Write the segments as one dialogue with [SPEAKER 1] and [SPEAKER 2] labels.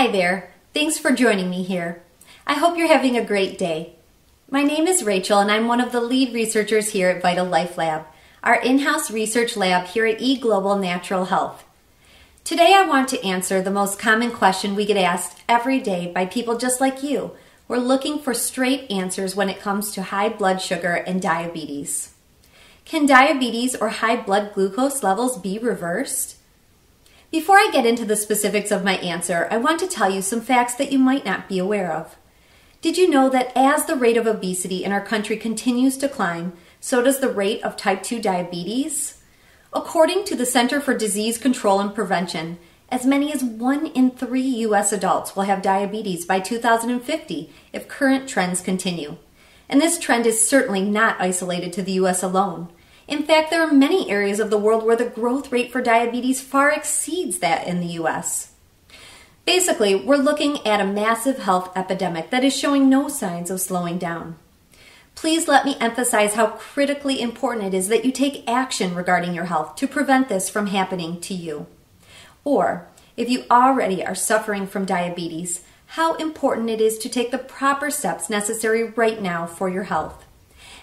[SPEAKER 1] Hi there. Thanks for joining me here. I hope you're having a great day. My name is Rachel and I'm one of the lead researchers here at Vital Life Lab, our in-house research lab here at eGlobal Natural Health. Today I want to answer the most common question we get asked every day by people just like you. We're looking for straight answers when it comes to high blood sugar and diabetes. Can diabetes or high blood glucose levels be reversed? Before I get into the specifics of my answer, I want to tell you some facts that you might not be aware of. Did you know that as the rate of obesity in our country continues to climb, so does the rate of type 2 diabetes? According to the Center for Disease Control and Prevention, as many as 1 in 3 U.S. adults will have diabetes by 2050 if current trends continue. And this trend is certainly not isolated to the U.S. alone. In fact, there are many areas of the world where the growth rate for diabetes far exceeds that in the U.S. Basically, we're looking at a massive health epidemic that is showing no signs of slowing down. Please let me emphasize how critically important it is that you take action regarding your health to prevent this from happening to you. Or, if you already are suffering from diabetes, how important it is to take the proper steps necessary right now for your health.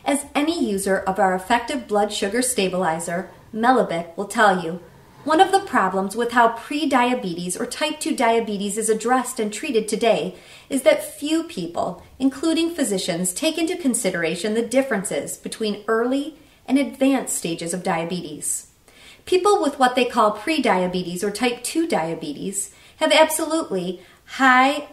[SPEAKER 1] As any user of our effective blood sugar stabilizer, Melibic, will tell you, one of the problems with how pre-diabetes or type 2 diabetes is addressed and treated today is that few people, including physicians, take into consideration the differences between early and advanced stages of diabetes. People with what they call pre-diabetes or type 2 diabetes have absolutely high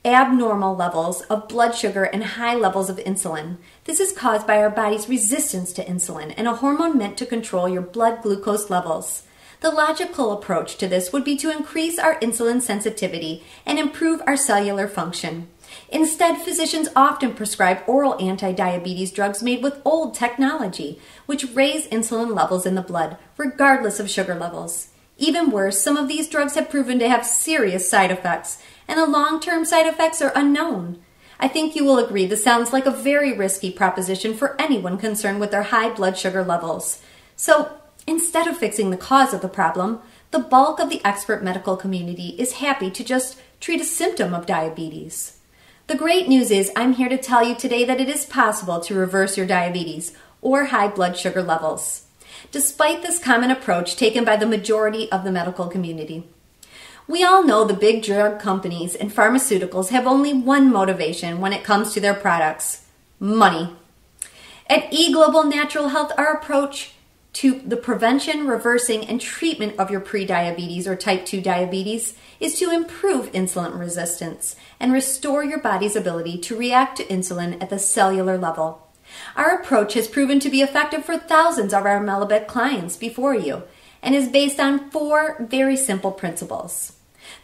[SPEAKER 1] abnormal levels of blood sugar and high levels of insulin. This is caused by our body's resistance to insulin and a hormone meant to control your blood glucose levels. The logical approach to this would be to increase our insulin sensitivity and improve our cellular function. Instead, physicians often prescribe oral anti-diabetes drugs made with old technology, which raise insulin levels in the blood, regardless of sugar levels. Even worse, some of these drugs have proven to have serious side effects, and the long-term side effects are unknown. I think you will agree this sounds like a very risky proposition for anyone concerned with their high blood sugar levels. So, instead of fixing the cause of the problem, the bulk of the expert medical community is happy to just treat a symptom of diabetes. The great news is I'm here to tell you today that it is possible to reverse your diabetes or high blood sugar levels, despite this common approach taken by the majority of the medical community. We all know the big drug companies and pharmaceuticals have only one motivation when it comes to their products: money. At eGlobal Natural Health, our approach to the prevention, reversing, and treatment of your pre-diabetes or type 2 diabetes is to improve insulin resistance and restore your body's ability to react to insulin at the cellular level. Our approach has proven to be effective for thousands of our Melibic clients before you and is based on 4 very simple principles.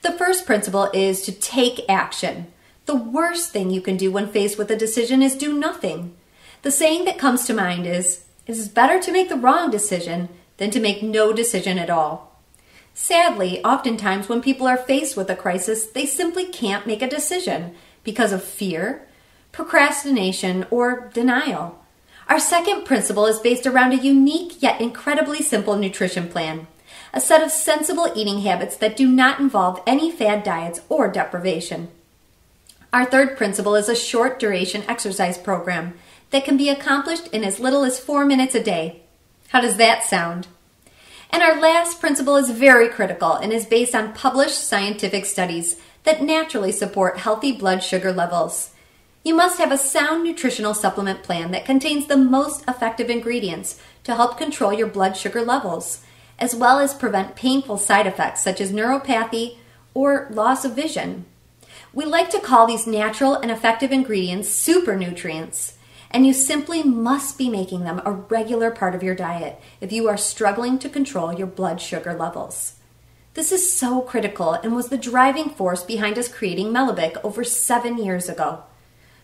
[SPEAKER 1] The first principle is to take action. The worst thing you can do when faced with a decision is do nothing. The saying that comes to mind is, it is better to make the wrong decision than to make no decision at all. Sadly, oftentimes when people are faced with a crisis, they simply can't make a decision because of fear, procrastination, or denial. Our second principle is based around a unique yet incredibly simple nutrition plan, a set of sensible eating habits that do not involve any fad diets or deprivation. Our third principle is a short duration exercise program that can be accomplished in as little as 4 minutes a day. How does that sound? And our last principle is very critical and is based on published scientific studies that naturally support healthy blood sugar levels. You must have a sound nutritional supplement plan that contains the most effective ingredients to help control your blood sugar levels, as well as prevent painful side effects such as neuropathy or loss of vision. We like to call these natural and effective ingredients super nutrients, and you simply must be making them a regular part of your diet if you are struggling to control your blood sugar levels. This is so critical and was the driving force behind us creating Melibic over 7 years ago.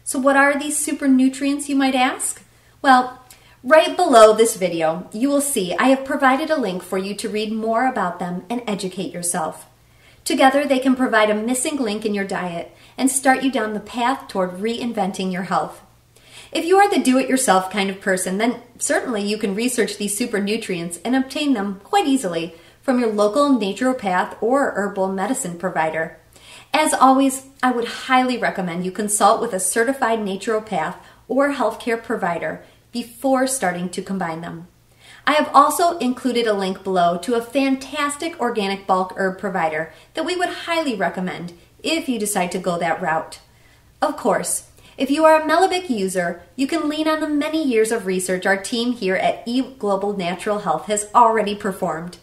[SPEAKER 1] So what are these super nutrients, you might ask? Well, right below this video, you will see I have provided a link for you to read more about them and educate yourself. Together, they can provide a missing link in your diet and start you down the path toward reinventing your health. If you are the do-it-yourself kind of person, then certainly you can research these super nutrients and obtain them quite easily from your local naturopath or herbal medicine provider. As always, I would highly recommend you consult with a certified naturopath or healthcare provider before starting to combine them. I have also included a link below to a fantastic organic bulk herb provider that we would highly recommend if you decide to go that route. Of course, if you are a Melabic user, you can lean on the many years of research our team here at eGlobal Natural Health has already performed.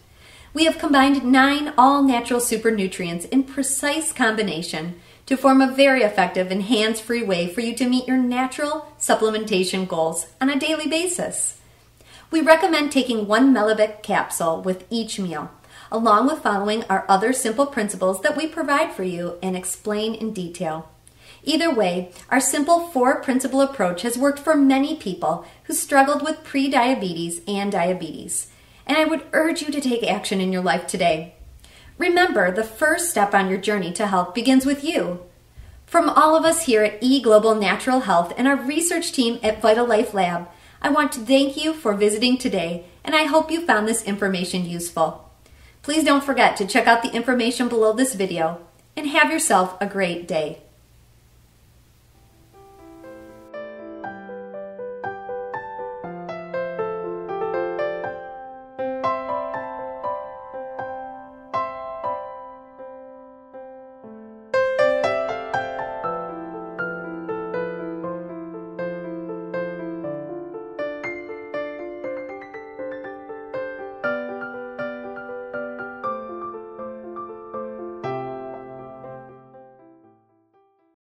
[SPEAKER 1] We have combined 9 all-natural super nutrients in precise combination to form a very effective and hands-free way for you to meet your natural supplementation goals on a daily basis. We recommend taking 1 Melabic capsule with each meal, along with following our other simple principles that we provide for you and explain in detail. Either way, our simple 4-principle approach has worked for many people who struggled with pre-diabetes and diabetes, and I would urge you to take action in your life today. Remember, the first step on your journey to health begins with you. From all of us here at eGlobal Natural Health and our research team at Vital Life Lab, I want to thank you for visiting today, and I hope you found this information useful. Please don't forget to check out the information below this video, and have yourself a great day.